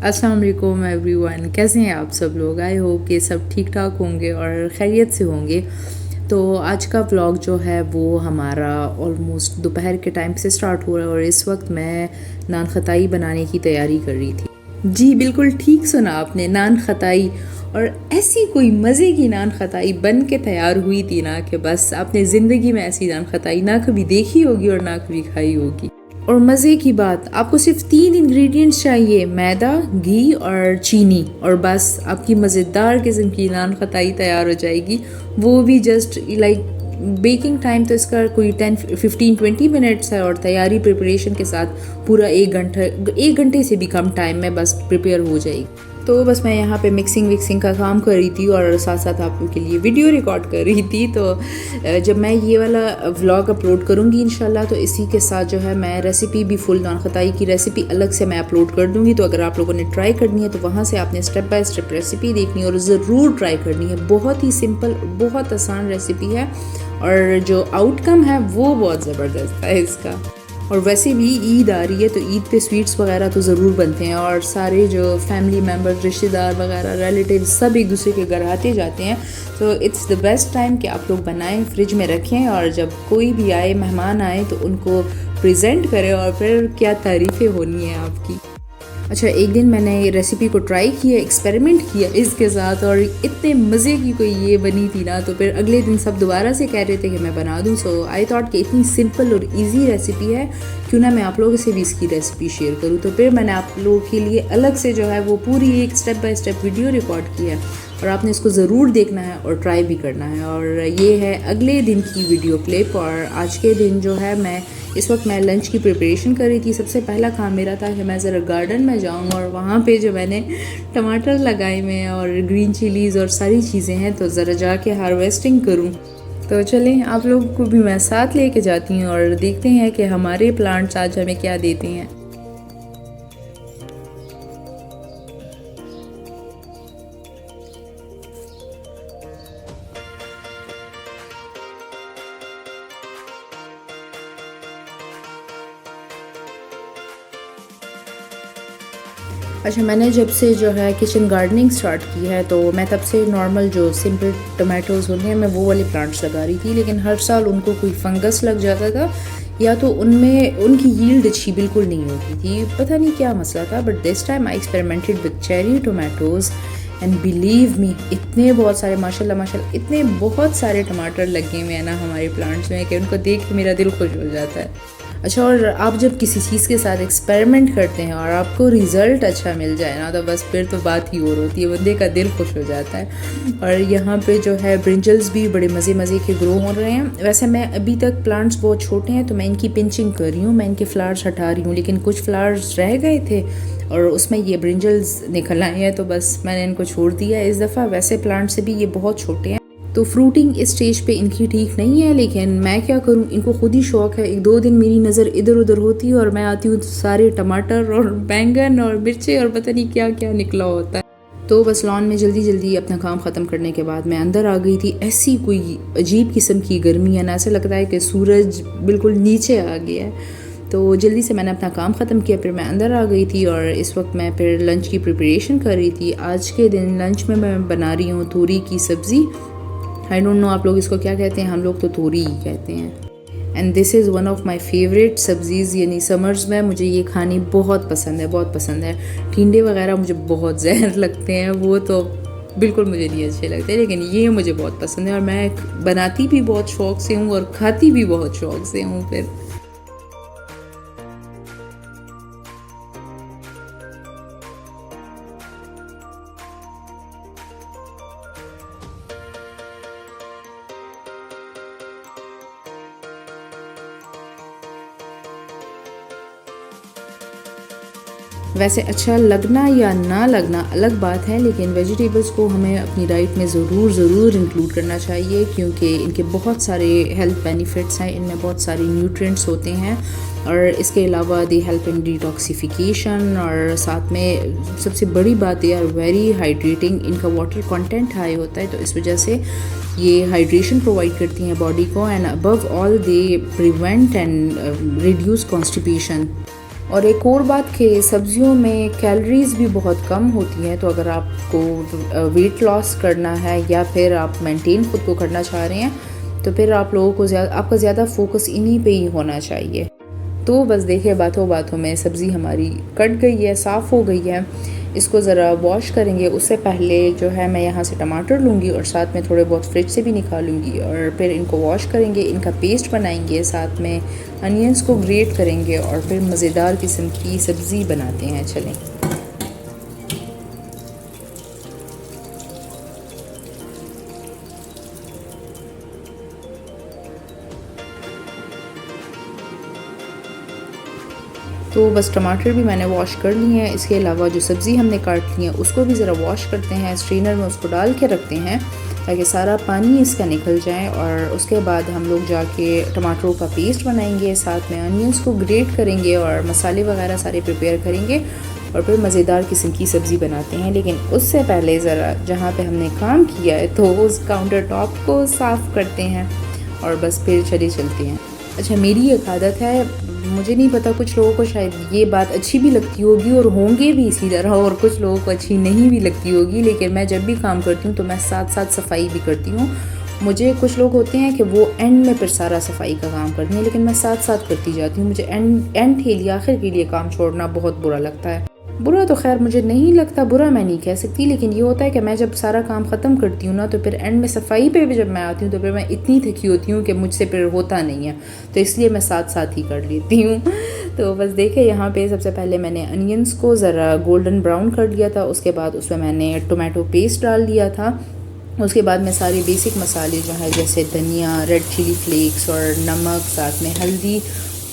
अस्सलाम वालेकुम एवरीवन, कैसे हैं आप सब लोग। आई होप कि सब ठीक ठाक होंगे और खैरियत से होंगे। तो आज का व्लॉग जो है वो हमारा ऑलमोस्ट दोपहर के टाइम से स्टार्ट हो रहा है और इस वक्त मैं नान खताई बनाने की तैयारी कर रही थी। जी बिल्कुल ठीक सुना आपने, नान खताई। और ऐसी कोई मज़े की नान खताई बन के तैयार हुई थी ना कि बस आपने ज़िंदगी में ऐसी नान खताई ना कभी देखी होगी और ना कभी खाई होगी। और मज़े की बात, आपको सिर्फ 3 इंग्रेडिएंट्स चाहिए, मैदा, घी और चीनी, और बस आपकी मज़ेदार किस्म की नान खताई तैयार हो जाएगी। वो भी जस्ट लाइक बेकिंग टाइम तो इसका कोई 10-15-20 मिनट्स है और तैयारी प्रिपरेशन के साथ पूरा 1 घंटे से भी कम टाइम में बस प्रिपेयर हो जाएगी। तो बस मैं यहाँ पे मिक्सिंग विक्सिंग का काम कर रही थी और साथ साथ आप लोगों के लिए वीडियो रिकॉर्ड कर रही थी। तो जब मैं ये वाला व्लॉग अपलोड करूँगी इंशाल्लाह, तो इसी के साथ जो है मैं रेसिपी भी फुल नान खताई की रेसिपी अलग से मैं अपलोड कर दूँगी। तो अगर आप लोगों ने ट्राई करनी है तो वहाँ से आपने स्टेप बाय स्टेप रेसिपी देखनी है और ज़रूर ट्राई करनी है। बहुत ही सिंपल, बहुत आसान रेसिपी है और जो आउटकम है वो बहुत ज़बरदस्त है इसका। और वैसे भी ईद आ रही है तो ईद पे स्वीट्स वगैरह तो ज़रूर बनते हैं और सारे जो फैमिली मेम्बर, रिश्तेदार वगैरह, रिलेटिव सब एक दूसरे के घर आते जाते हैं। तो इट्स द बेस्ट टाइम कि आप लोग बनाएं, फ्रिज में रखें और जब कोई भी आए, मेहमान आए, तो उनको प्रेजेंट करें और फिर क्या तारीफ़ें होनी है आपकी। अच्छा, एक दिन मैंने ये रेसिपी को ट्राई किया, एक्सपेरिमेंट किया इसके साथ और इतने मज़े की कोई ये बनी थी ना, तो फिर अगले दिन सब दोबारा से कह रहे थे कि मैं बना दूँ। सो आई थॉट कि इतनी सिंपल और इजी रेसिपी है, क्यों ना मैं आप लोगों से भी इसकी रेसिपी शेयर करूँ। तो फिर मैंने आप लोगों के लिए अलग से जो है वो पूरी एक step by step video record की है और आपने इसको ज़रूर देखना है और ट्राई भी करना है। और ये है अगले दिन की वीडियो क्लिप। और आज के दिन जो है इस वक्त मैं लंच की प्रिपरेशन कर रही थी। सबसे पहला काम मेरा था कि मैं ज़रा गार्डन में जाऊँ और वहाँ पे जो मैंने टमाटर लगाए हुए हैं और ग्रीन चिलीज़ और सारी चीज़ें हैं, तो ज़रा जाके हार्वेस्टिंग करूँ। तो चलें, आप लोगों को भी मैं साथ लेके जाती हूँ और देखते हैं कि हमारे प्लांट्स आज हमें क्या देते हैं। अच्छा, मैंने जब से जो है किचन गार्डनिंग स्टार्ट की है तो मैं तब से नॉर्मल जो सिंपल टमाटोज़ होते हैं मैं वो वाले प्लांट्स लगा रही थी, लेकिन हर साल उनको कोई फंगस लग जाता था या तो उनमें उनकी यील्ड अच्छी बिल्कुल नहीं होती थी। पता नहीं क्या मसला था, but this time I experimented with cherry tomatoes and believe me, इतने बहुत सारे माशाल्लाह इतने बहुत सारे टमाटर लगे हुए हैं ना हमारे प्लांट्स में कि उनको देख के मेरा दिल खुश हो जाता है। अच्छा, और आप जब किसी चीज़ के साथ एक्सपेरिमेंट करते हैं और आपको रिज़ल्ट अच्छा मिल जाए ना, तो बस फिर तो बात ही और होती है, बंदे का दिल खुश हो जाता है। और यहाँ पे जो है ब्रिंजल्स भी बड़े मज़े के ग्रो हो रहे हैं। वैसे मैं अभी तक प्लांट्स बहुत छोटे हैं तो मैं इनकी पिंचिंग कर रही हूँ, मैं इनके फ्लावर्स हटा रही हूँ, लेकिन कुछ फ्लावर्स रह गए थे और उसमें ये ब्रिंजल्स निकल आए हैं, तो बस मैंने इनको छोड़ दिया इस दफ़ा। वैसे प्लांट से भी ये बहुत छोटे हैं तो फ्रूटिंग इस स्टेज पे इनकी ठीक नहीं है, लेकिन मैं क्या करूं, इनको खुद ही शौक़ है। 1-2 दिन मेरी नज़र इधर उधर होती है और मैं आती हूँ तो सारे टमाटर और बैंगन और मिर्चे और पता नहीं क्या क्या निकला होता है। तो बस लॉन में जल्दी अपना काम ख़त्म करने के बाद मैं अंदर आ गई थी। ऐसी कोई अजीब किस्म की गर्मी है ना, ऐसा लगता है कि सूरज बिल्कुल नीचे आ गया है। तो जल्दी से मैंने अपना काम ख़त्म किया, फिर मैं अंदर आ गई थी और इस वक्त मैं फिर लंच की प्रिपरेशन कर रही थी। आज के दिन लंच में मैं बना रही हूँ तोरी की सब्ज़ी। आई डोंट नो आप लोग इसको क्या कहते हैं, हम लोग तो तोरी ही कहते हैं। And this is one of my favourite सब्ज़ीज़, यानी समर्स में मुझे ये खानी बहुत पसंद है। टिंडे वगैरह मुझे बहुत जहर लगते हैं, वो तो बिल्कुल मुझे नहीं अच्छे लगते, लेकिन ये मुझे बहुत पसंद है और मैं बनाती भी बहुत शौक़ से हूँ और खाती भी बहुत शौक़ से हूँ। फिर वैसे अच्छा लगना या ना लगना अलग बात है, लेकिन वेजिटेबल्स को हमें अपनी डाइट में ज़रूर इंक्लूड करना चाहिए, क्योंकि इनके बहुत सारे हेल्थ बेनिफिट्स हैं, इनमें बहुत सारे न्यूट्रिएंट्स होते हैं और इसके अलावा दे हेल्प इन डिटॉक्सिफिकेशन और साथ में सबसे बड़ी बात दे आर वेरी हाइड्रेटिंग। इनका वाटर कंटेंट हाई होता है तो इस वजह से ये हाइड्रेशन प्रोवाइड करती हैं बॉडी को, and above all they prevent and reduce constipation. और एक और बात कि सब्ज़ियों में कैलोरीज़ भी बहुत कम होती हैं, तो अगर आपको वेट लॉस करना है या फिर आप मेंटेन खुद को करना चाह रहे हैं तो फिर आप लोगों को आपका ज़्यादा फोकस इन्हीं पे ही होना चाहिए। तो बस देखिए बातों बातों में सब्ज़ी हमारी कट गई है, साफ़ हो गई है। इसको ज़रा वॉश करेंगे। उससे पहले जो है मैं यहाँ से टमाटर लूँगी और साथ में थोड़े बहुत फ्रिज से भी निकालूंगी और फिर इनको वॉश करेंगे, इनका पेस्ट बनाएंगे, साथ में अनियंस को ग्रेट करेंगे और फिर मज़ेदार किस्म की सब्ज़ी बनाते हैं। चलें। तो बस टमाटर भी मैंने वॉश कर लिए हैं। इसके अलावा जो सब्ज़ी हमने काट ली है उसको भी ज़रा वॉश करते हैं, स्ट्रेनर में उसको डाल के रखते हैं ताकि सारा पानी इसका निकल जाए। और उसके बाद हम लोग जाके टमाटरों का पेस्ट बनाएंगे, साथ में अनियंस को ग्रेट करेंगे और मसाले वगैरह सारे प्रिपेयर करेंगे और फिर मज़ेदार किस्म की सब्ज़ी बनाते हैं। लेकिन उससे पहले ज़रा जहाँ पे हमने काम किया है तो उस काउंटर टॉप को साफ़ करते हैं और बस फिर चलते हैं। अच्छा, मेरी एक आदत है, मुझे नहीं पता कुछ लोगों को शायद ये बात अच्छी भी लगती होगी और होंगे भी इसी तरह, और कुछ लोगों को अच्छी नहीं भी लगती होगी, लेकिन मैं जब भी काम करती हूँ तो मैं साथ साथ सफाई भी करती हूँ। मुझे कुछ लोग होते हैं कि वो एंड में फिर सारा सफाई का काम करते हैं, लेकिन मैं साथ साथ करती जाती हूँ। मुझे एंड के लिए, आखिर के लिए काम छोड़ना बहुत बुरा लगता है। बुरा तो खैर मुझे नहीं लगता, बुरा मैं नहीं कह सकती, लेकिन ये होता है कि मैं जब सारा काम ख़त्म करती हूँ ना तो फिर एंड में सफाई पे भी जब मैं आती हूँ तो फिर मैं इतनी थकी होती हूँ कि मुझसे फिर होता नहीं है, तो इसलिए मैं साथ साथ ही कर लेती हूँ। तो बस देखे यहाँ पे सबसे पहले मैंने अनियंस को ज़रा गोल्डन ब्राउन कर लिया था, उसके बाद उसमें मैंने टोमेटो पेस्ट डाल दिया था। उसके बाद मैं सारे बेसिक मसाले जो है जैसे धनिया, रेड चिली फ्लेक्स और नमक, साथ में हल्दी,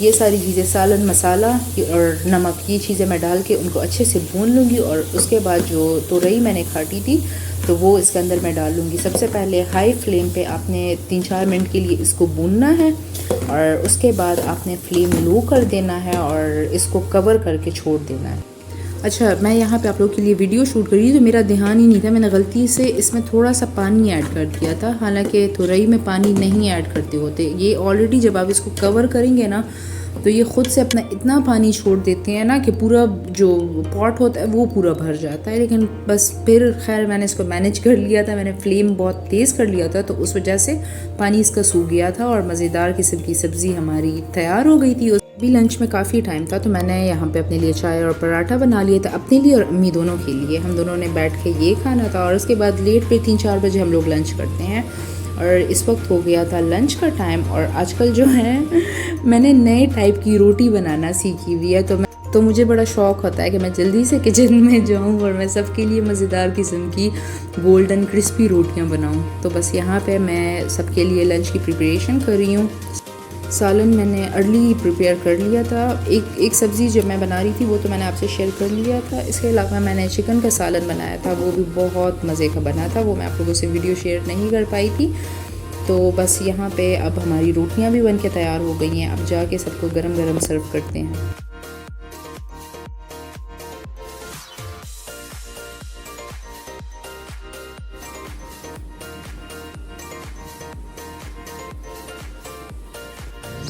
ये सारी चीज़ें, सालन मसाला और नमक, ये चीज़ें मैं डाल के उनको अच्छे से भून लूँगी। और उसके बाद जो तुरई मैंने काटी थी तो वो इसके अंदर मैं डाल लूँगी। सबसे पहले हाई फ्लेम पे आपने 3-4 मिनट के लिए इसको भूनना है और उसके बाद आपने फ्लेम लो कर देना है और इसको कवर करके छोड़ देना है। अच्छा, मैं यहाँ पे आप लोगों के लिए वीडियो शूट कर रही थी तो मेरा ध्यान ही नहीं था, मैंने गलती से इसमें थोड़ा सा पानी ऐड कर दिया था, हालांकि तुरई में पानी नहीं ऐड करते होते। ये ऑलरेडी जब आप इसको कवर करेंगे ना तो ये ख़ुद से अपना इतना पानी छोड़ देते हैं ना कि पूरा जो पॉट होता है वो पूरा भर जाता है। लेकिन बस फिर खैर मैंने इसको मैनेज कर लिया था, मैंने फ्लेम बहुत तेज़ कर लिया था तो उस वजह से पानी इसका सूख गया था और मज़ेदार किस्म की सब्ज़ी हमारी तैयार हो गई थी। अभी लंच में काफ़ी टाइम था तो मैंने यहाँ पे अपने लिए चाय और पराठा बना लिया था, अपने लिए और अम्मी दोनों के लिए। हम दोनों ने बैठ के ये खाना था और उसके बाद लेट पे 3-4 बजे हम लोग लंच करते हैं और इस वक्त हो गया था लंच का टाइम। और आजकल जो है मैंने नए टाइप की रोटी बनाना सीखी हुई है, तो मुझे बड़ा शौक़ होता है कि मैं जल्दी से किचन में जाऊं और मैं सबके लिए मज़ेदार किस्म की गोल्डन क्रिस्पी रोटियां बनाऊं। तो बस यहाँ पे मैं सबके लिए लंच की प्रिपरेशन कर रही हूँ। सालन मैंने अर्ली प्रिपेयर कर लिया था। एक सब्ज़ी जब मैं बना रही थी वो तो मैंने आपसे शेयर कर लिया था। इसके अलावा मैंने चिकन का सालन बनाया था, वो भी बहुत मज़े का बना था, वो मैं आप लोगों से वीडियो शेयर नहीं कर पाई थी। तो बस यहाँ पे अब हमारी रोटियाँ भी बन के तैयार हो गई हैं, अब जाके सबको गरम गरम सर्व करते हैं।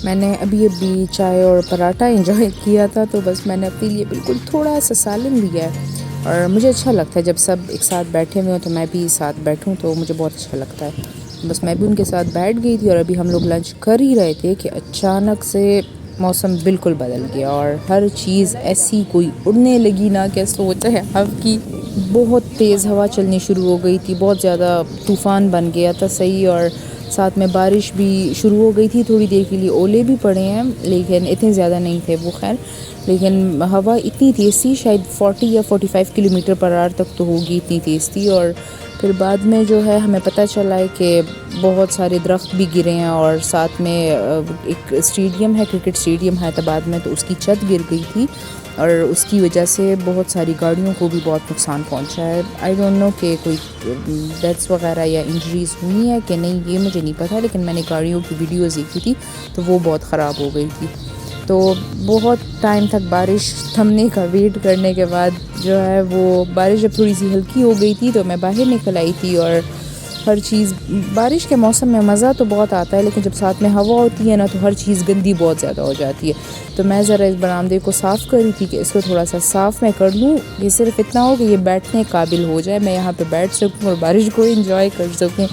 मैंने अभी चाय और पराठा एंजॉय किया था, तो बस मैंने अपने लिए बिल्कुल थोड़ा सा सालन लिया है और मुझे अच्छा लगता है जब सब एक साथ बैठे हुए हो तो मैं भी साथ बैठूं, तो मुझे बहुत अच्छा लगता है। बस मैं भी उनके साथ बैठ गई थी और अभी हम लोग लंच कर ही रहे थे कि अचानक से मौसम बिल्कुल बदल गया और हर चीज़ ऐसी कोई उड़ने लगी ना, क्या सोच है आपकी। बहुत तेज़ हवा चलनी शुरू हो गई थी, बहुत ज़्यादा तूफ़ान बन गया था सही, और साथ में बारिश भी शुरू हो गई थी। थोड़ी देर के लिए ओले भी पड़े हैं लेकिन इतने ज़्यादा नहीं थे वो, खैर। लेकिन हवा इतनी तेज़ थी, शायद 40 या 45 किलोमीटर पर आवर तक तो होगी, इतनी तेज़ थी। और फिर बाद में जो है हमें पता चला है कि बहुत सारे दरख्त भी गिरे हैं और साथ में एक स्टेडियम है, क्रिकेट स्टेडियम हैदराबाद में, तो उसकी छत गिर गई थी और उसकी वजह से बहुत सारी गाड़ियों को भी बहुत नुकसान पहुंचा है। आई डोंट नो कि कोई डेथ्स वगैरह या इंजरीज़ हुई है कि नहीं, ये मुझे नहीं पता, लेकिन मैंने गाड़ियों की वीडियोज़ देखी थी तो वो बहुत ख़राब हो गई थी। तो बहुत टाइम तक बारिश थमने का वेट करने के बाद जो है वो बारिश जब थोड़ी सी हल्की हो गई थी तो मैं बाहर निकल आई थी और हर चीज़ बारिश के मौसम में मज़ा तो बहुत आता है, लेकिन जब साथ में हवा होती है ना तो हर चीज़ गंदी बहुत ज़्यादा हो जाती है। तो मैं ज़रा इस बरामदे को साफ़ कर रही थी कि इसको थोड़ा सा साफ़ मैं कर लूँ, ये सिर्फ इतना हो कि ये बैठने काबिल हो जाए, मैं यहाँ पे बैठ सकूँ और बारिश को एंजॉय कर सकूँ।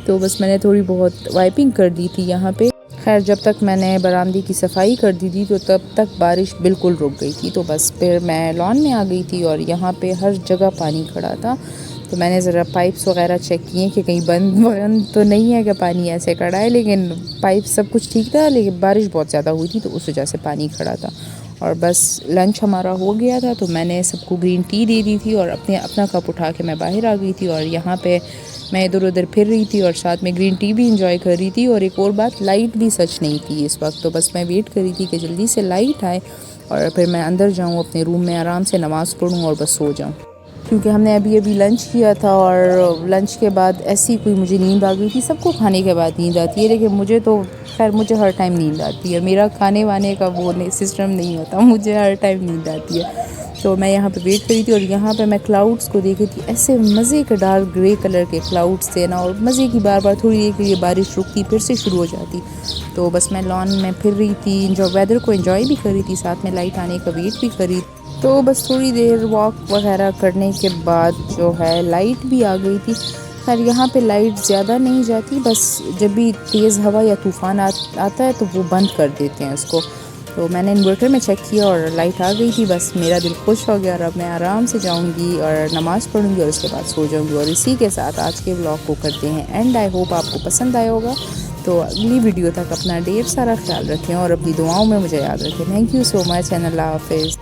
तो बस मैंने थोड़ी बहुत वाइपिंग कर दी थी यहाँ पे। खैर जब तक मैंने बरामदे की सफाई कर दी थी तो तब तक बारिश बिल्कुल रुक गई थी। तो बस फिर मैं लॉन में आ गई थी और यहाँ पे हर जगह पानी खड़ा था। तो मैंने ज़रा पाइप्स वगैरह चेक किए कि कहीं बंद तो नहीं है कि पानी ऐसे खड़ा है, लेकिन पाइप सब कुछ ठीक था, लेकिन बारिश बहुत ज़्यादा हुई थी तो उस वजह से पानी खड़ा था। और बस लंच हमारा हो गया था तो मैंने सबको ग्रीन टी दे दी थी और अपना कप उठा के मैं बाहर आ गई थी और यहाँ पे मैं इधर उधर फिर रही थी और साथ में ग्रीन टी भी इंजॉय कर रही थी। और एक और बात, लाइट भी सच नहीं थी इस वक्त, तो बस मैं वेट कर रही थी कि जल्दी से लाइट आए और फिर मैं अंदर जाऊँ अपने रूम में, आराम से नमाज़ पढ़ूँ और बस सो जाऊँ। क्योंकि हमने अभी लंच किया था और लंच के बाद ऐसी कोई मुझे नींद आ गई थी। सबको खाने के बाद नींद आती है, लेकिन मुझे तो खैर मुझे हर टाइम नींद आती है। मेरा खाने वाने का वो सिस्टम नहीं होता, मुझे हर टाइम नींद आती है। तो मैं यहाँ पे वेट करी थी और यहाँ पे मैं क्लाउड्स को देखी थी, ऐसे मज़े के डार्क ग्रे कलर के क्लाउड्स थे ना, और मज़े की बार बार थोड़ी देर के लिए बारिश रुकती फिर से शुरू हो जाती। तो बस मैं लॉन में फिर रही थी, जो वेदर को एंजॉय भी कर रही थी, साथ में लाइट आने का वेट भी करी। तो बस थोड़ी देर वॉक वगैरह करने के बाद जो है लाइट भी आ गई थी। खैर यहाँ पे लाइट ज़्यादा नहीं जाती, बस जब भी तेज़ हवा या तूफ़ान आता है तो वो बंद कर देते हैं इसको। तो मैंने इन्वर्टर में चेक किया और लाइट आ गई थी। बस मेरा दिल खुश हो गया और अब मैं आराम से जाऊंगी और नमाज़ पढ़ूंगी और उसके बाद सो जाऊंगी। और इसी के साथ आज के व्लॉग को करते हैं एंड। आई होप आपको पसंद आया होगा। तो अगली वीडियो तक अपना ढेर सारा ख्याल रखें और अपनी दुआओं में मुझे याद रखें। Thank you so much and अल्लाह हाफिज़।